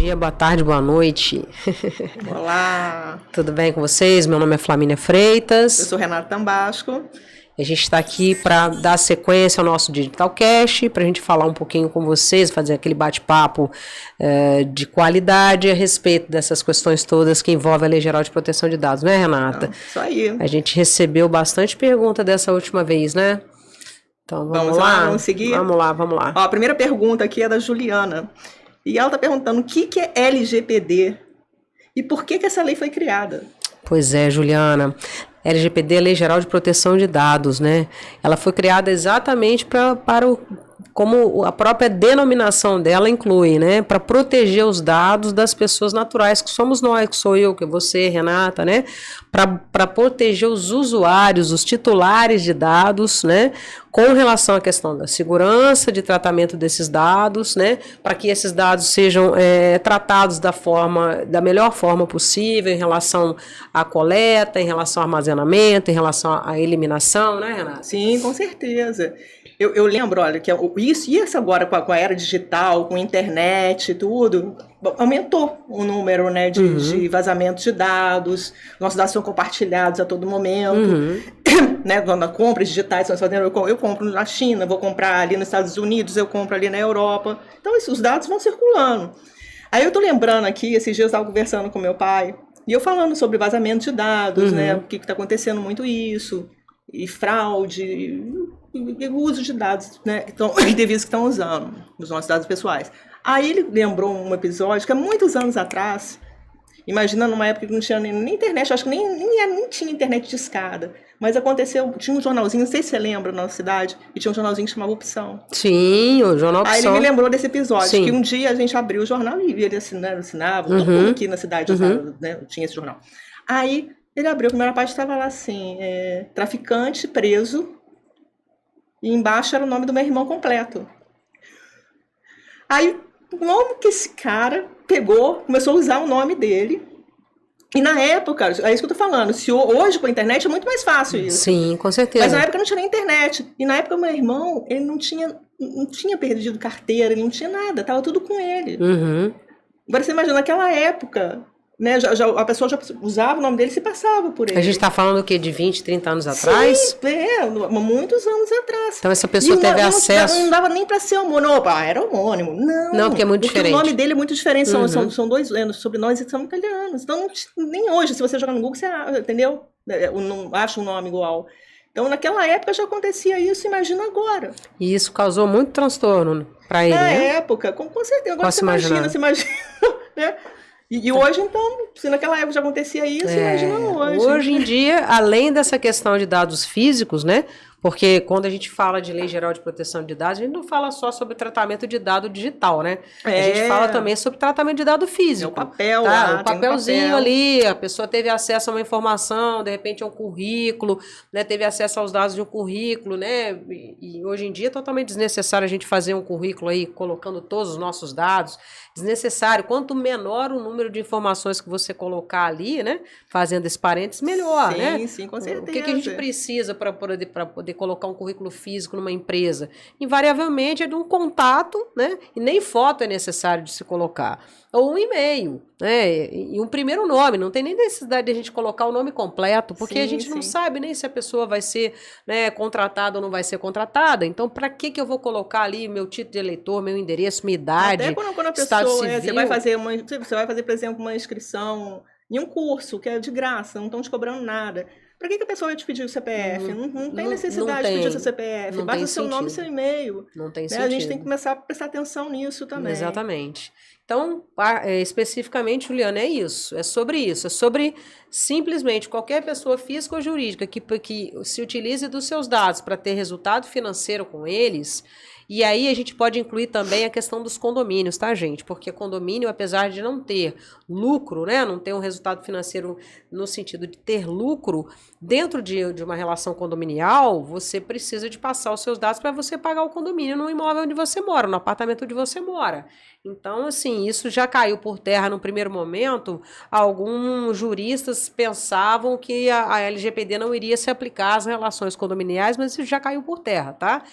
dia, boa tarde, boa noite. Olá. Tudo bem com vocês? Meu nome é Flamínia Freitas. Eu sou Renata Tambasco. A gente está aqui para dar sequência ao nosso Digitalcast, para a gente falar um pouquinho com vocês, fazer aquele bate-papo de qualidade a respeito dessas questões todas que envolvem a Lei Geral de Proteção de Dados, né, Renata? Não, isso aí. A gente recebeu bastante pergunta dessa última vez, né? Então vamos lá, vamos seguir? Vamos lá. Ó, a primeira pergunta aqui é da Juliana. E ela está perguntando o que é LGPD e por que essa lei foi criada. Pois é, Juliana. LGPD é Lei Geral de Proteção de Dados, né? Ela foi criada exatamente como a própria denominação dela inclui, né? Para proteger os dados das pessoas naturais, que somos nós, que sou eu, que é você, Renata, né? Para proteger os usuários, os titulares de dados, né? Com relação à questão da segurança de tratamento desses dados, né? Para que esses dados sejam tratados da melhor forma possível em relação à coleta, em relação ao armazenamento, em relação à eliminação, né, Renata? Sim, com certeza. Eu lembro, olha, que isso agora com a era digital, com a internet e tudo, aumentou o número, né, de vazamentos de dados, nossos dados são compartilhados a todo momento, né, quando a compras digitais, eu compro na China, vou comprar ali nos Estados Unidos, eu compro ali na Europa, então os dados vão circulando. Aí eu tô lembrando aqui, esses dias eu estava conversando com meu pai, e eu falando sobre vazamento de dados, né, o que está acontecendo muito isso, e fraude, e o uso de dados, né, indevidos que estão usando, os nossos dados pessoais. Aí ele lembrou um episódio que há muitos anos atrás, imagina numa época que não tinha nem internet, acho que nem tinha internet de escada, mas aconteceu, tinha um jornalzinho, não sei se você lembra na nossa cidade, e tinha um jornalzinho que chamava Opção. Sim, o Jornal Opção. Aí ele me lembrou desse episódio, Sim. Que um dia a gente abriu o jornal e ele assinava, todo mundo aqui na cidade né, tinha esse jornal. Aí ele abriu, a primeira parte estava lá assim, traficante preso, e embaixo era o nome do meu irmão completo. Aí, como que esse cara pegou, começou a usar o nome dele, e na época, é isso que eu tô falando, se hoje com a internet é muito mais fácil isso. Sim, com certeza. Mas na época não tinha nem internet, e na época meu irmão, ele não tinha perdido carteira, ele não tinha nada, tava tudo com ele. Agora você imagina, naquela época, né, a pessoa já usava o nome dele e se passava por ele. A gente está falando o quê? De 20, 30 anos atrás? Sim, muitos anos atrás. Então essa pessoa teve acesso... Não dava nem para ser homônimo. Era homônimo. Não, porque é muito diferente. O nome dele é muito diferente. São dois sobrenomes e são italianos. Então, nem hoje, se você jogar no Google, você entendeu? Não acha um nome igual. Então, naquela época já acontecia isso, imagina agora. E isso causou muito transtorno para ele, Na né? época, com certeza. Agora você imagina, né? E hoje, então, se naquela época já acontecia isso, imagina hoje. Hoje em dia, além dessa questão de dados físicos, né? Porque quando a gente fala de Lei Geral de Proteção de Dados, a gente não fala só sobre tratamento de dado digital, né? A gente fala também sobre tratamento de dado físico. É o papel, tá? O papelzinho ali, a pessoa teve acesso a uma informação, de repente a um currículo, né? Teve acesso aos dados de um currículo, né? E hoje em dia é totalmente desnecessário a gente fazer um currículo aí colocando todos os nossos dados. Desnecessário. Quanto menor o número de informações que você colocar ali, né? Fazendo esse parênteses, melhor, né? Sim, com certeza. O que a gente precisa para poder colocar um currículo físico numa empresa? Invariavelmente é de um contato, né? E nem foto é necessário de se colocar. Ou um e-mail, né? E um primeiro nome. Não tem nem necessidade de a gente colocar o nome completo, porque a gente não sabe nem se a pessoa vai ser, né, contratada ou não vai ser contratada. Então, para que eu vou colocar ali meu título de eleitor, meu endereço, minha idade, até quando a estado pessoa, civil? você vai fazer, por exemplo, uma inscrição em um curso que é de graça, não estão te cobrando nada. Para que a pessoa vai te pedir o CPF? Não tem necessidade de pedir o seu CPF. Basta o seu nome e seu e-mail. Não tem né? sentido. A gente tem que começar a prestar atenção nisso também. Exatamente. Então, especificamente, Juliana, é isso. É sobre simplesmente qualquer pessoa física ou jurídica que se utilize dos seus dados para ter resultado financeiro com eles. E aí a gente pode incluir também a questão dos condomínios, tá, gente? Porque condomínio, apesar de não ter lucro, né, não ter um resultado financeiro no sentido de ter lucro, dentro de uma relação condominial, você precisa de passar os seus dados para você pagar o condomínio no imóvel onde você mora, no apartamento onde você mora. Então, assim, isso já caiu por terra no primeiro momento. Alguns juristas pensavam que a LGPD não iria se aplicar às relações condominiais, mas isso já caiu por terra, tá?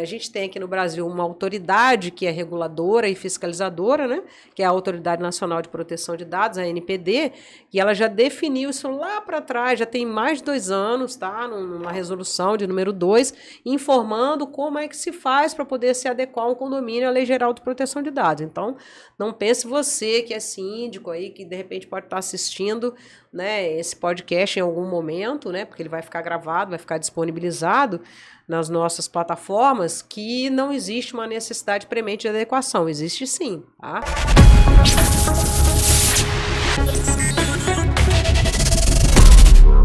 A gente tem aqui no Brasil uma autoridade que é reguladora e fiscalizadora, né? Que é a Autoridade Nacional de Proteção de Dados, a ANPD, e ela já definiu isso lá para trás, já tem mais de 2 anos, tá? Numa resolução de número 2, informando como é que se faz para poder se adequar um condomínio à Lei Geral de Proteção de Dados. Então, não pense você que é síndico aí, que de repente pode estar assistindo, né, esse podcast em algum momento, né? Porque ele vai ficar gravado, vai ficar disponibilizado nas nossas plataformas, que não existe uma necessidade premente de adequação. Existe sim, tá?